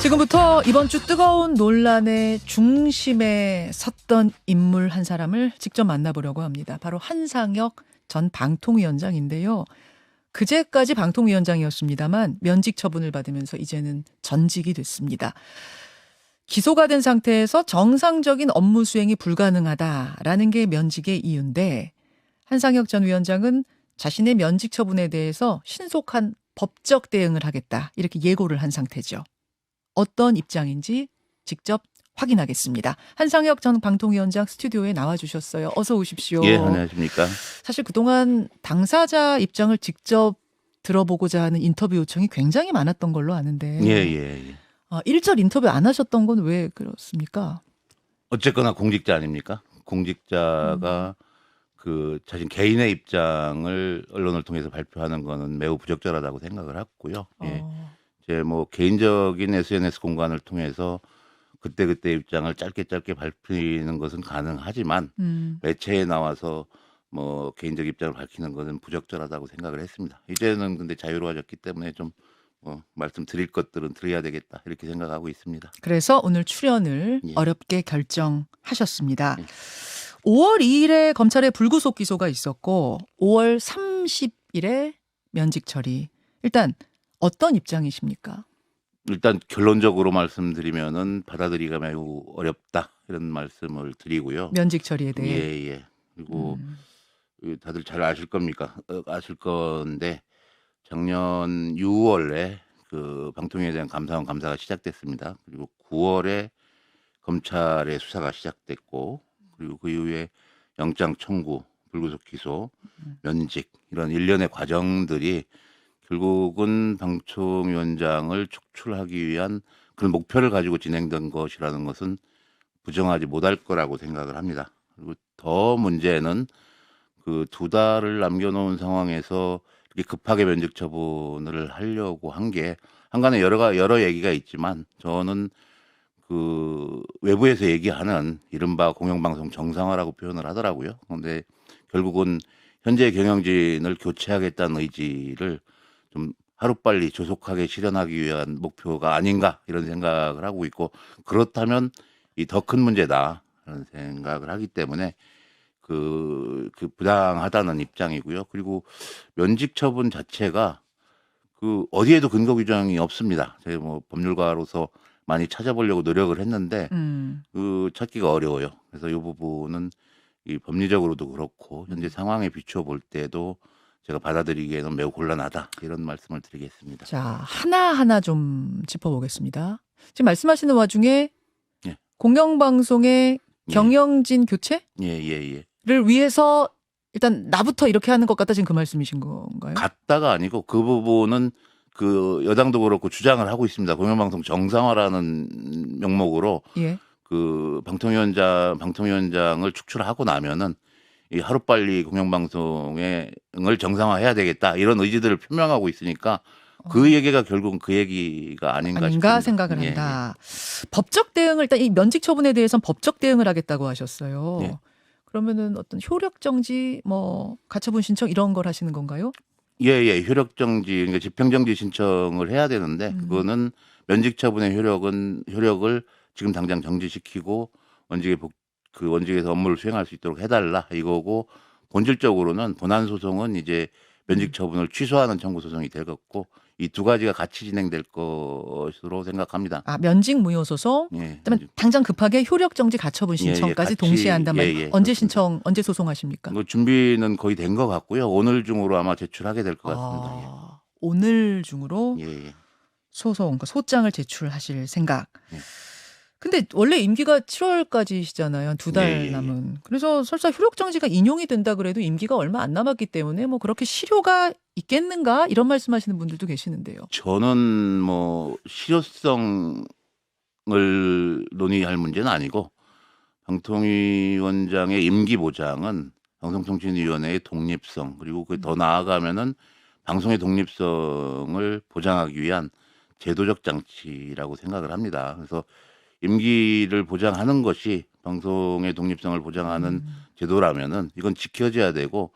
지금부터 이번 주 뜨거운 논란의 중심에 섰던 인물 한 사람을 직접 만나보려고 합니다. 바로 한상혁 전 방통위원장인데요. 그제까지 방통위원장이었습니다만 면직 처분을 받으면서 이제는 전직이 됐습니다. 기소가 된 상태에서 정상적인 업무 수행이 불가능하다라는 게 면직의 이유인데, 한상혁 전 위원장은 자신의 면직 처분에 대해서 신속한 법적 대응을 하겠다, 이렇게 예고를 한 상태죠. 어떤 입장인지 직접 확인하겠습니다. 한상혁 전 방통위원장 스튜디오에 나와주셨어요. 어서 오십시오. 예, 안녕하십니까. 사실 그동안 당사자 입장을 직접 들어보고자 하는 인터뷰 요청이 굉장히 많았던 걸로 아는데, 예. 일절 인터뷰 안 하셨던 건 왜 그렇습니까? 어쨌거나 공직자 아닙니까? 공직자가 그 자신 개인의 입장을 언론을 통해서 발표하는 거는 매우 부적절하다고 생각을 했고요. 예. 이제 뭐 개인적인 SNS 공간을 통해서 그때 입장을 짧게 밝히는 것은 가능하지만 매체에 나와서 뭐 개인적 입장을 밝히는 것은 부적절하다고 생각을 했습니다. 이제는 근데 자유로워졌기 때문에 좀 말씀드릴 것들은 드려야 되겠다 이렇게 생각하고 있습니다. 그래서 오늘 출연을 예. 어렵게 결정하셨습니다. 5월 2일에 검찰의 불구속 기소가 있었고 5월 30일에 면직 처리. 일단 어떤 입장이십니까? 일단 결론적으로 말씀드리면은 받아들이기가 매우 어렵다 이런 말씀을 드리고요. 면직 처리에 대해. 예. 그리고 다들 잘 아실 겁니까? 아실 건데 작년 6월에 그 방통위에 대한 감사원 감사가 시작됐습니다. 그리고 9월에 검찰의 수사가 시작됐고, 그리고 그 이후에 영장 청구, 불구속 기소, 면직 이런 일련의 과정들이 결국은 방통위원장을 축출하기 위한 그런 목표를 가지고 진행된 것이라는 것은 부정하지 못할 거라고 생각을 합니다. 그리고 더 문제는 그 2달을 남겨놓은 상황에서 이렇게 급하게 면직 처분을 하려고 한 게 한간에 여러 얘기가 있지만 저는 그 외부에서 얘기하는 이른바 공영방송 정상화라고 표현을 하더라고요. 그런데 결국은 현재 경영진을 교체하겠다는 의지를 좀 하루빨리 조속하게 실현하기 위한 목표가 아닌가 이런 생각을 하고 있고, 그렇다면 이 더 큰 문제다 이런 생각을 하기 때문에 그 부당하다는 입장이고요. 그리고 면직 처분 자체가 그 어디에도 근거 규정이 없습니다. 제가 뭐 법률가로서 많이 찾아보려고 노력을 했는데 그 찾기가 어려워요. 그래서 이 부분은 이 법리적으로도 그렇고 현재 상황에 비추어 볼 때도 제가 받아들이기에는 매우 곤란하다 이런 말씀을 드리겠습니다. 자, 하나하나 좀 짚어보겠습니다. 지금 말씀하시는 와중에 예. 공영방송의 경영진 교체를 예. 위해서 일단 나부터 이렇게 하는 것 같다, 지금 그 말씀이신 건가요? 같다가 아니고 그 부분은 그 여당도 그렇고 주장을 하고 있습니다. 공영방송 정상화라는 명목으로 예. 그 방통위원장을 축출하고 나면은 이 하루빨리 공영방송을 정상화해야 되겠다 이런 의지들을 표명하고 있으니까 그 얘기가 결국은 그 얘기가 아닌가 싶습니다. 생각을 예, 한다. 법적 대응을, 일단 이 면직 처분에 대해서는 법적 대응을 하겠다고 하셨어요. 예. 그러면은 어떤 효력 정지, 뭐 가처분 신청 이런 걸 하시는 건가요? 예. 효력 정지, 그러니까 집행 정지 신청을 해야 되는데 그거는 면직 처분의 효력을 지금 당장 정지시키고 원직에서 업무를 수행할 수 있도록 해달라 이거고, 본질적으로는 본안 소송은 이제 면직 처분을 취소하는 청구 소송이 되겠고, 이 두 가지가 같이 진행될 것으로 생각합니다. 아, 면직 무효 소송. 예. 그다음에 당장 급하게 효력 정지 가처분 신청까지 같이, 동시에 한단 말이에요. 예, 언제 그렇습니다. 신청, 언제 소송하십니까? 뭐 준비는 거의 된 것 같고요. 오늘 중으로 아마 제출하게 될 것 같습니다. 오늘 중으로 예. 소송, 그러니까 소장을 제출하실 생각. 예. 근데 원래 임기가 7월까지시잖아요. 2달 예. 남은. 그래서 설사 효력 정지가 인용이 된다 그래도 임기가 얼마 안 남았기 때문에 뭐 그렇게 실효가 있겠는가 이런 말씀하시는 분들도 계시는데요. 저는 뭐 실효성을 논의할 문제는 아니고, 방통위원장의 임기 보장은 방송통신위원회의 독립성, 그리고 그 더 나아가면은 방송의 독립성을 보장하기 위한 제도적 장치라고 생각을 합니다. 그래서 임기를 보장하는 것이 방송의 독립성을 보장하는 제도라면은 이건 지켜져야 되고,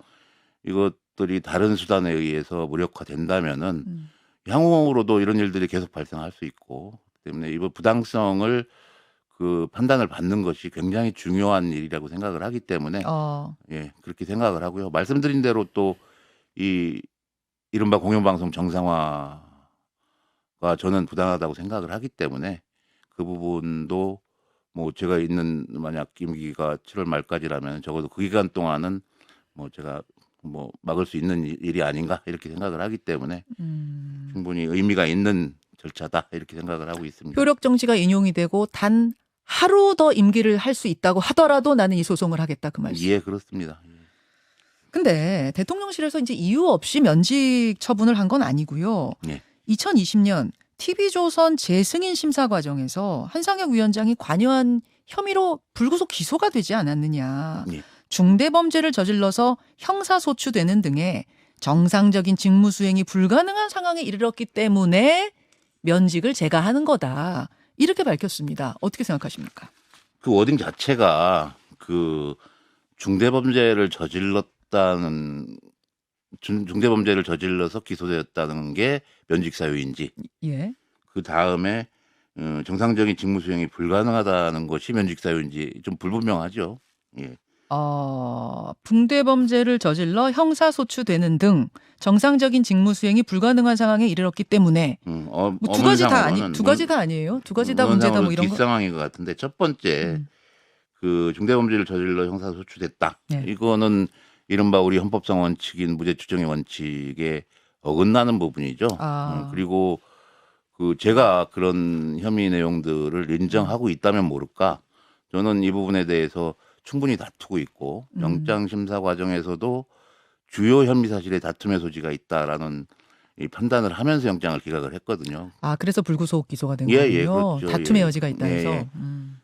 이것들이 다른 수단에 의해서 무력화된다면은 향후로도 이런 일들이 계속 발생할 수 있고 때문에 이번 부당성을 그 판단을 받는 것이 굉장히 중요한 일이라고 생각을 하기 때문에 예, 그렇게 생각을 하고요. 말씀드린 대로 또 이 이른바 공영방송 정상화가 저는 부당하다고 생각을 하기 때문에 그 부분도 뭐 제가 있는 만약 임기가 7월 말까지라면 적어도 그 기간 동안은 뭐 제가 뭐 막을 수 있는 일이 아닌가 이렇게 생각을 하기 때문에 충분히 의미가 있는 절차다 이렇게 생각을 하고 있습니다. 효력 정지가 인용이 되고 단 하루 더 임기를 할 수 있다고 하더라도 나는 이 소송을 하겠다 그 말씀. 예, 그렇습니다. 예. 근데 대통령실에서 이제 이유 없이 면직 처분을 한 건 아니고요. 예. 2020년 TV조선 재승인 심사 과정에서 한상혁 위원장이 관여한 혐의로 불구속 기소가 되지 않았느냐. 예. 중대범죄를 저질러서 형사소추되는 등의 정상적인 직무 수행이 불가능한 상황에 이르렀기 때문에 면직을 제가 하는 거다. 이렇게 밝혔습니다. 어떻게 생각하십니까? 그 워딩 자체가 그 중대범죄를 저질렀다는 중대범죄를 저질러서 기소되었다는 게 면직 사유인지 예. 그 다음에 정상적인 직무 수행이 불가능하다는 것이 면직 사유인지 좀 불분명하죠. 예. 중대범죄를 저질러 형사소추되는 등 정상적인 직무 수행이 불가능한 상황에 이르렀기 때문에 뭐 두 가지 다 두 가지 다 아니에요? 두 가지 다 문제다 뭐 이런 거. 뒷상황인 것 같은데 첫 번째 그 중대범죄를 저질러 형사소추됐다. 네. 이거는 이른바 우리 헌법상 원칙인 무죄 추정의 원칙에 어긋나는 부분이죠. 그리고 그 제가 그런 혐의 내용들을 인정하고 있다면 모를까. 저는 이 부분에 대해서 충분히 다투고 있고 영장 심사 과정에서도 주요 혐의 사실에 다툼의 소지가 있다라는 이 판단을 하면서 영장을 기각을 했거든요. 그래서 불구속 기소가 된 예, 거군요. 예, 그렇죠. 다툼의 예. 여지가 있다 해서. 예.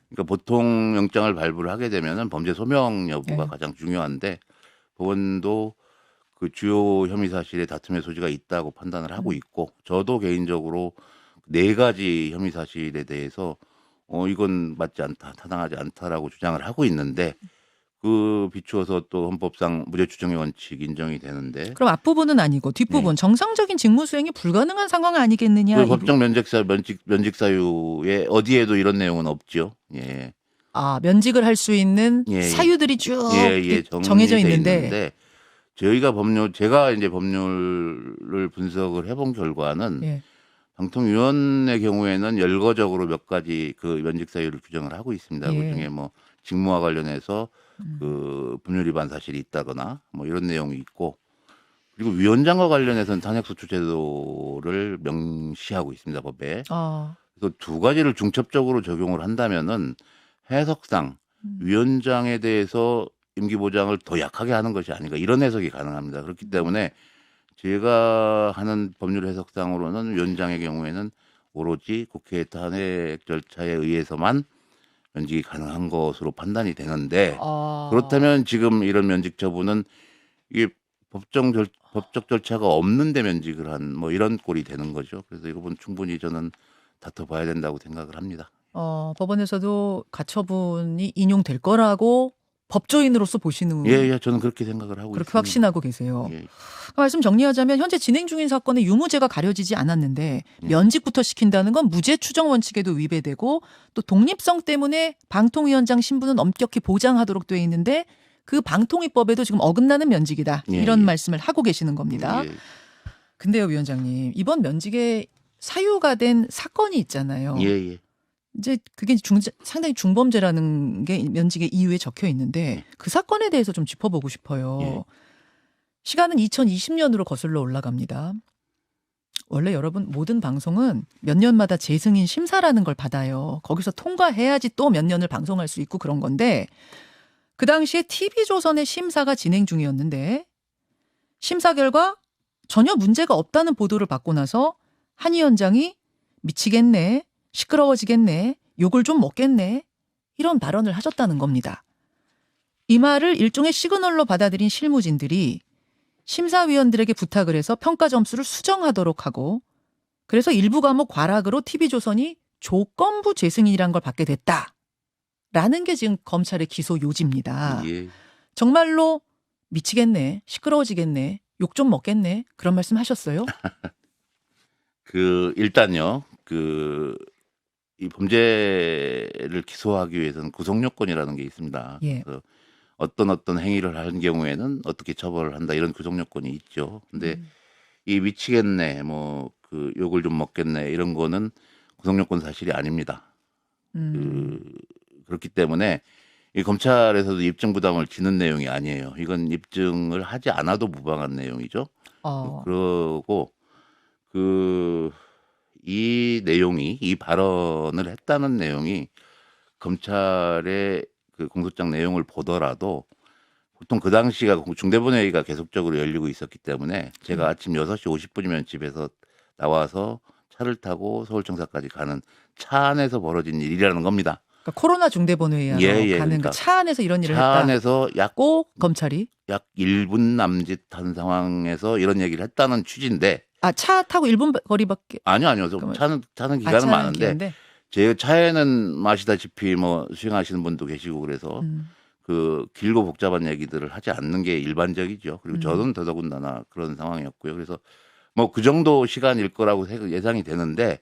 그러니까 보통 영장을 발부를 하게 되면은 범죄 소명 여부가 예. 가장 중요한데 법원도 그 주요 혐의 사실에 다툼의 소지가 있다고 판단을 하고 있고 저도 개인적으로 4가지 혐의 사실에 대해서 이건 맞지 않다, 타당하지 않다라고 주장을 하고 있는데 그 비추어서 또 헌법상 무죄 추정의 원칙 인정이 되는데 그럼 앞부분은 아니고 뒷부분 정상적인 직무 수행이 불가능한 상황 아니겠느냐. 그 법정 면직 사유에 어디에도 이런 내용은 없죠. 예. 면직을 할 수 있는 예, 예. 사유들이 쭉 정해져 정리돼 있는데 제가 이제 법률을 분석을 해본 결과는 예. 방통위원회 경우에는 열거적으로 몇 가지 그 면직 사유를 규정을 하고 있습니다. 예. 그중에 뭐 직무와 관련해서 그 법률 위반 사실이 있다거나 뭐 이런 내용이 있고 그리고 위원장과 관련해서는 탄핵소추 제도를 명시하고 있습니다. 법에. 그래서 2가지를 중첩적으로 적용을 한다면은 해석상 위원장에 대해서 임기 보장을 더 약하게 하는 것이 아닌가 이런 해석이 가능합니다. 그렇기 때문에 제가 하는 법률 해석상으로는 위원장의 경우에는 오로지 국회 탄핵 절차에 의해서만 면직이 가능한 것으로 판단이 되는데 그렇다면 지금 이런 면직 처분은 이게 법적 절차가 없는데 면직을 한 뭐 이런 꼴이 되는 거죠. 그래서 이 부분 충분히 저는 다퉈봐야 된다고 생각을 합니다. 법원에서도 가처분이 인용될 거라고 법조인으로서 보시는 예, 저는 그렇게 생각을 하고 그렇게 있습니다. 확신하고 계세요. 예. 말씀 정리하자면 현재 진행 중인 사건의 유무죄가 가려지지 않았는데 면직부터 시킨다는 건 무죄 추정 원칙에도 위배되고 또 독립성 때문에 방통위원장 신분은 엄격히 보장하도록 돼 있는데 그 방통위법에도 지금 어긋나는 면직이다. 예, 이런 예. 말씀을 하고 계시는 겁니다. 예. 근데요, 위원장님. 이번 면직에 사유가 된 사건이 있잖아요. 예. 이제 그게 상당히 중범죄라는 게 면직의 이유에 적혀 있는데 그 사건에 대해서 좀 짚어보고 싶어요. 예. 시간은 2020년으로 거슬러 올라갑니다. 원래 여러분 모든 방송은 몇 년마다 재승인 심사라는 걸 받아요. 거기서 통과해야지 또 몇 년을 방송할 수 있고 그런 건데 그 당시에 TV조선의 심사가 진행 중이었는데 심사 결과 전혀 문제가 없다는 보도를 받고 나서 한 위원장이 미치겠네, 시끄러워지겠네, 욕을 좀 먹겠네 이런 발언을 하셨다는 겁니다. 이 말을 일종의 시그널로 받아들인 실무진들이 심사위원들에게 부탁을 해서 평가 점수를 수정하도록 하고 그래서 일부 과목 과락으로 TV조선이 조건부 재승인이란 걸 받게 됐다라는 게 지금 검찰의 기소 요지입니다. 예. 정말로 미치겠네, 시끄러워지겠네, 욕 좀 먹겠네 그런 말씀 하셨어요? 일단요. 이 범죄를 기소하기 위해서는 구속 요건이라는 게 있습니다. 예. 그래서 어떤 행위를 한 경우에는 어떻게 처벌을 한다 이런 구속 요건이 있죠. 근데 이 미치겠네, 뭐 그 욕을 좀 먹겠네 이런 거는 구속 요건 사실이 아닙니다. 음. 그렇기 때문에 이 검찰에서도 입증 부담을 지는 내용이 아니에요. 이건 입증을 하지 않아도 무방한 내용이죠. 어. 그러고 이 내용이 이 발언을 했다는 내용이 검찰의 그 공소장 내용을 보더라도 보통 그 당시가 중대본회의가 계속적으로 열리고 있었기 때문에 제가 아침 6시 50분이면 집에서 나와서 차를 타고 서울청사까지 가는 차 안에서 벌어진 일이라는 겁니다. 그러니까 코로나 중대본회의하러 예, 예. 가는 그러니까 그 차 안에서 이런 일을 차 했다. 안에서 꼭 검찰이 약 1분 남짓한 상황에서 이런 얘기를 했다는 취지인데 차 타고 1분 거리밖에 아니요. 그러면- 차는 기간은 차는 많은데 기한데? 제 차에는 마시다시피 뭐 수행하시는 분도 계시고 그래서 그 길고 복잡한 얘기들을 하지 않는 게 일반적이죠. 그리고 저는 더더군다나 그런 상황이었고요. 그래서 뭐 그 정도 시간일 거라고 예상이 되는데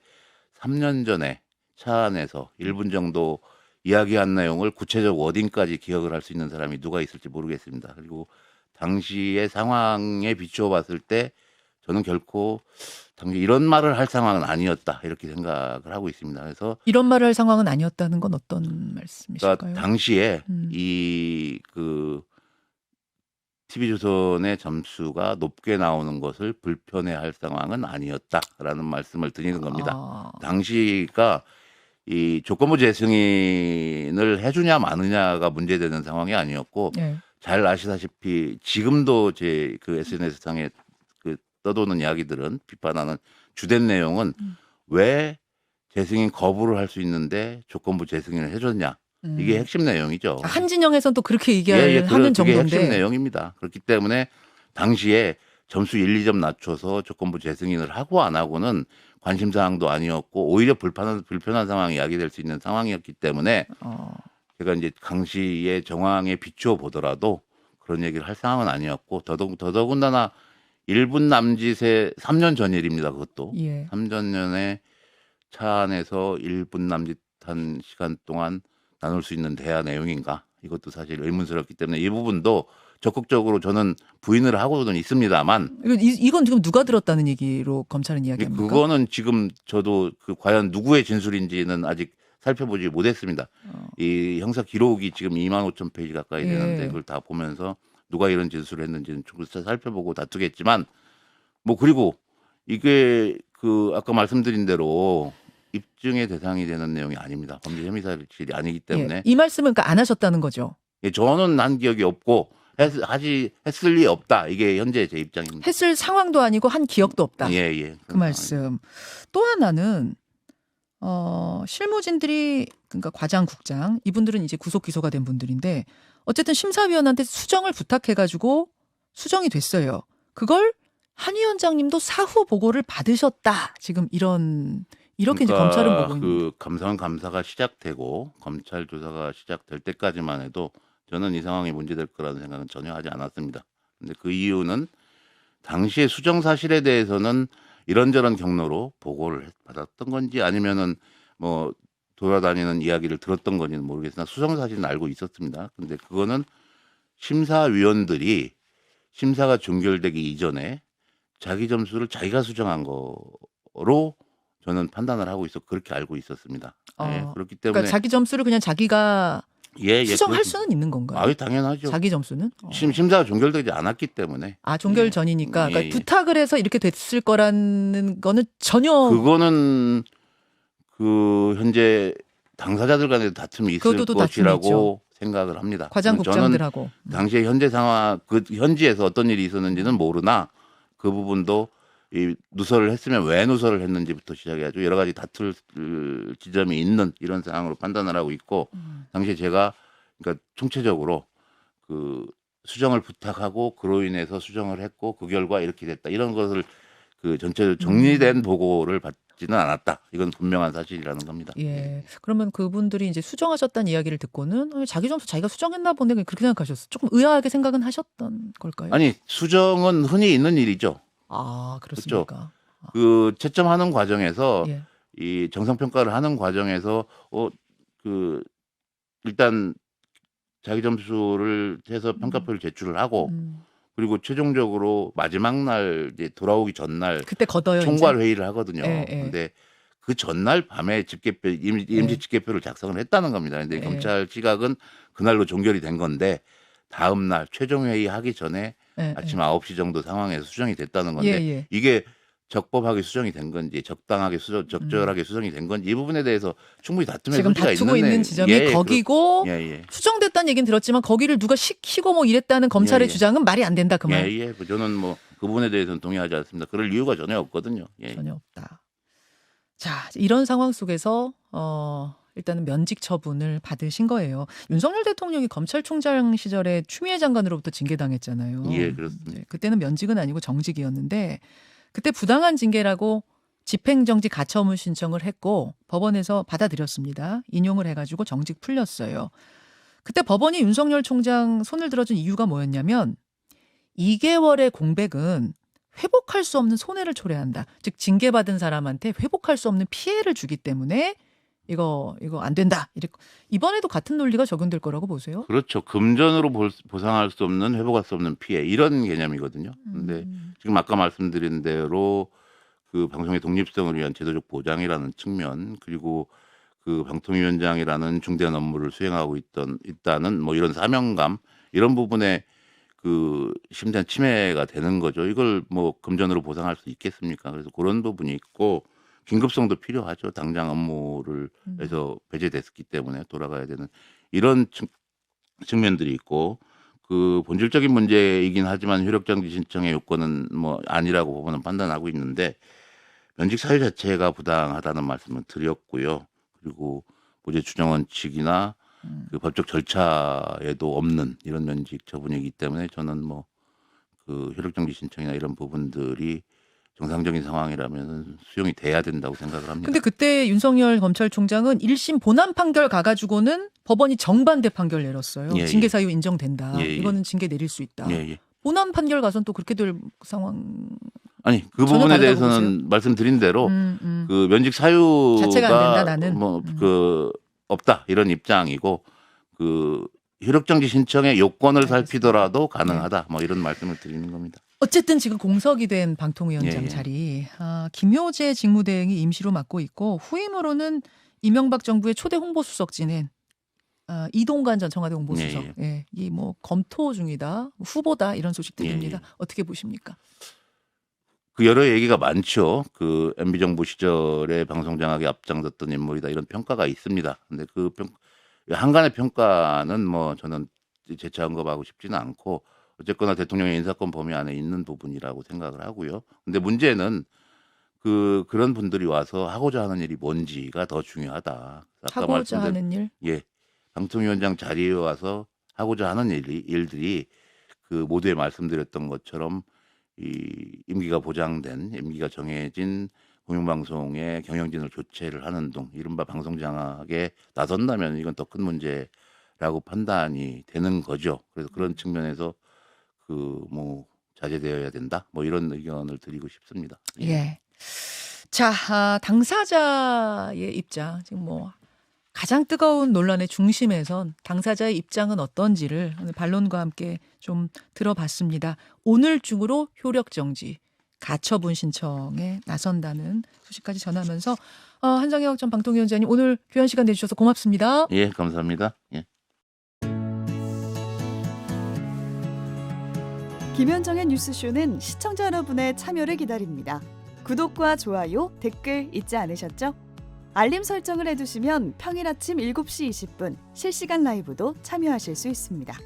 3년 전에 차 안에서 1분 정도 이야기한 내용을 구체적 워딩까지 기억을 할 수 있는 사람이 누가 있을지 모르겠습니다. 그리고 당시의 상황에 비추어 봤을 때 저는 결코 당시 이런 말을 할 상황은 아니었다 이렇게 생각을 하고 있습니다. 그래서 이런 말을 할 상황은 아니었다는 건 어떤 말씀이실까요? 그러니까 당시에 음. 이 TV조선의 점수가 높게 나오는 것을 불편해할 상황은 아니었다라는 말씀을 드리는 겁니다. 당시가 이 조건부 재승인을 해주냐 마느냐가 문제되는 상황이 아니었고 예. 잘 아시다시피 지금도 제 그 SNS 상에 그 떠도는 이야기들은 비판하는 주된 내용은 왜 재승인 거부를 할 수 있는데 조건부 재승인을 해줬냐 이게 핵심 내용이죠. 한진영에서는 또 그렇게 예, 얘기하는 그게 정도인데 핵심 내용입니다. 그렇기 때문에 당시에 점수 1, 2점 낮춰서 조건부 재승인을 하고 안 하고는 관심 사항도 아니었고 오히려 불편한 상황이 야기될 수 있는 상황이었기 때문에 제가 이제 당시의 정황에 비추어 보더라도 그런 얘기를 할 상황은 아니었고 더더군다나 1분 남짓의 3년 전 일입니다. 그것도 예. 3년 전에 차 안에서 1분 남짓한 시간 동안 나눌 수 있는 대화 내용인가 이것도 사실 의문스럽기 때문에 이 부분도 적극적으로 저는 부인을 하고는 있습니다만 이건 지금 누가 들었다는 얘기로 검찰은 이야기합니까? 그거는 지금 저도 과연 누구의 진술인지는 아직 살펴보지 못했습니다. 이 형사 기록이 지금 25,000페이지 가까이 되는데 예. 그걸 다 보면서 누가 이런 진술을 했는지는 조금 살펴보고 다투겠지만 뭐 그리고 이게 아까 말씀드린 대로 입증의 대상이 되는 내용이 아닙니다. 범죄 혐의 사실이 아니기 때문에 예. 이 말씀은 그러니까 안 하셨다는 거죠. 예, 저는 한 기억이 없고 했을 리 없다. 이게 현재 제 입장입니다. 했을 상황도 아니고 한 기억도 없다. 예. 그 말씀. 또 하나는 실무진들이 그러니까 과장, 국장 이분들은 이제 구속 기소가 된 분들인데 어쨌든 심사위원한테 수정을 부탁해가지고 수정이 됐어요. 그걸 한 위원장님도 사후 보고를 받으셨다. 지금 이렇게 이제 검찰은 보고 있는. 감사원 감사가 시작되고 검찰 조사가 시작될 때까지만 해도 저는 이 상황이 문제될 거라는 생각은 전혀 하지 않았습니다. 근데 그 이유는 당시의 수정 사실에 대해서는 이런저런 경로로 보고를 받았던 건지 아니면은 뭐 돌아다니는 이야기를 들었던 건지는 모르겠으나 수정 사실은 알고 있었습니다. 근데 그거는 심사위원들이 심사가 종결되기 이전에 자기 점수를 자기가 수정한 거로 저는 판단을 하고 그렇게 알고 있었습니다. 예, 그렇기 때문에 그러니까 자기 점수를 그냥 자기가 수정할 그렇습니다. 수는 있는 건가요? 아유, 당연하죠. 자기 점수는? 심사가 종결되지 않았기 때문에. 종결 전이니까 그러니까 예. 부탁을 해서 이렇게 됐을 거라는 거는 전혀 그거는 현재 당사자들 간의 다툼이 있을 그것도 다툼이 것이라고 생각을 합니다. 과장 저는 국장들하고. 당시에 현재 상황 현지에서 어떤 일이 있었는지는 모르나 그 부분도 이 누설을 했으면 왜 누설을 했는지부터 시작해야죠. 여러 가지 다툴 지점이 있는 이런 상황으로 판단을 하고 있고 당시에 제가 그러니까 총체적으로 수정을 부탁하고 그로 인해서 수정을 했고 그 결과 이렇게 됐다 이런 것을 전체적으로 정리된 보고를 받지는 않았다. 이건 분명한 사실이라는 겁니다. 예. 그러면 그분들이 이제 수정하셨다는 이야기를 듣고는 자기 점수 자기가 수정했나 보네 그렇게 생각하셨어요. 조금 의아하게 생각은 하셨던 걸까요? 아니 수정은 흔히 있는 일이죠. 그렇습니까? 채점하는 과정에서 예. 이 정상 평가를 하는 과정에서 그 일단 자기 점수를 해서 평가표를 제출을 하고 그리고 최종적으로 마지막 날 이제 돌아오기 전날 그때 걷어요. 총괄 이제? 회의를 하거든요. 예, 예. 근데 그 전날 밤에 집계표 임시 예. 집계표를 작성을 했다는 겁니다. 근데 예. 경찰 시각은 그날로 종결이 된 건데 다음 날 최종 회의 하기 전에 예, 아침 예. 9시 정도 상황에서 수정이 됐다는 예, 건데 예. 이게 적법하게 수정이 된 건지 적당하게 적절하게 수정이 된 건지 이 부분에 대해서 충분히 다툼의 지금 소지가 다투고 있는 지점이 예, 거기고 예. 수정됐다는 얘기는 들었지만 거기를 누가 시키고 뭐 이랬다는 검찰의 예, 예. 주장은 말이 안 된다 그 말. 예. 저는 뭐 그 부분에 대해서는 동의하지 않습니다. 그럴 이유가 전혀 없거든요. 예. 전혀 없다. 자, 이런 상황 속에서 일단은 면직 처분을 받으신 거예요. 윤석열 대통령이 검찰총장 시절에 추미애 장관으로부터 징계당했잖아요. 예, 그렇습니다. 이제 그때는 면직은 아니고 정직이었는데 그때 부당한 징계라고 집행정지 가처분 신청을 했고 법원에서 받아들였습니다. 인용을 해가지고 정직 풀렸어요. 그때 법원이 윤석열 총장 손을 들어준 이유가 뭐였냐면 2개월의 공백은 회복할 수 없는 손해를 초래한다. 즉 징계받은 사람한테 회복할 수 없는 피해를 주기 때문에 이거 안 된다. 이번에도 같은 논리가 적용될 거라고 보세요? 그렇죠. 금전으로 보상할 수 없는 회복할 수 없는 피해 이런 개념이거든요. 근데 지금 아까 말씀드린 대로 그 방송의 독립성을 위한 제도적 보장이라는 측면 그리고 그 방통위원장이라는 중대한 업무를 수행하고 있다는 뭐 이런 사명감 이런 부분에 그 심대한 침해가 되는 거죠. 이걸 뭐 금전으로 보상할 수 있겠습니까? 그래서 그런 부분이 있고 긴급성도 필요하죠. 당장 업무를 해서 배제됐기 때문에 돌아가야 되는 이런 측면들이 있고 그 본질적인 문제이긴 하지만 효력정지 신청의 요건은 뭐 아니라고 법원은 판단하고 있는데 면직 사유 자체가 부당하다는 말씀을 드렸고요. 그리고 무죄 추정 원칙이나 그 법적 절차에도 없는 이런 면직 처분이기 때문에 저는 뭐 그 효력정지 신청이나 이런 부분들이 정상적인 상황이라면 수용이 돼야 된다고 생각을 합니다. 근데 그때 윤석열 검찰총장은 1심 본안 판결 가가지고는 법원이 정반대 판결 내렸어요. 예. 징계 사유 인정된다. 예. 이거는 징계 내릴 수 있다. 예. 본안 판결 가서는 또 그렇게 될 상황. 아니 그 전혀 부분에 다르다고 대해서는 말씀드린 대로 그 면직 자체가 안 된다, 사유가 나는. 뭐 그 없다 이런 입장이고 그 효력정지 신청의 요건을 알겠습니다. 살피더라도 가능하다 뭐 이런 말씀을 드리는 겁니다. 어쨌든 지금 공석이 된 방통위원장 예. 자리 김효재 직무대행이 임시로 맡고 있고 후임으로는 이명박 정부의 초대 홍보수석 지낸 이동관 전 청와대 홍보수석. 예. 이 뭐 검토 중이다, 후보다 이런 소식 들립니다. 어떻게 보십니까? 그 여러 얘기가 많죠. 그 MB 정부 시절에 방송 장악에 앞장섰던 인물이다 이런 평가가 있습니다. 근데 그 한간의 평가는 뭐 저는 재차 언급하고 싶지는 않고 어쨌거나 대통령의 인사권 범위 안에 있는 부분이라고 생각을 하고요. 근데 문제는 그런 분들이 와서 하고자 하는 일이 뭔지가 더 중요하다. 아까 하고자 하는 일? 예. 방통위원장 자리에 와서 하고자 하는 일들이 그 모두에 말씀드렸던 것처럼 이 임기가 보장된 임기가 정해진 공영방송의 경영진을 교체를 하는 등 이른바 방송 장악에 나선다면 이건 더 큰 문제라고 판단이 되는 거죠. 그래서 그런 측면에서 그 뭐 자제되어야 된다. 뭐 이런 의견을 드리고 싶습니다. 예. 자, 당사자의 입장 지금 뭐 가장 뜨거운 논란의 중심에선 당사자의 입장은 어떤지를 오늘 반론과 함께 좀 들어봤습니다. 오늘 중으로 효력정지, 가처분 신청에 나선다는 소식까지 전하면서 한상혁 전 방통위원장님 오늘 귀한 시간 내주셔서 고맙습니다. 예, 감사합니다. 예. 김현정의 뉴스쇼는 시청자 여러분의 참여를 기다립니다. 구독과 좋아요, 댓글 잊지 않으셨죠? 알림 설정을 해두시면 평일 아침 7시 20분 실시간 라이브도 참여하실 수 있습니다.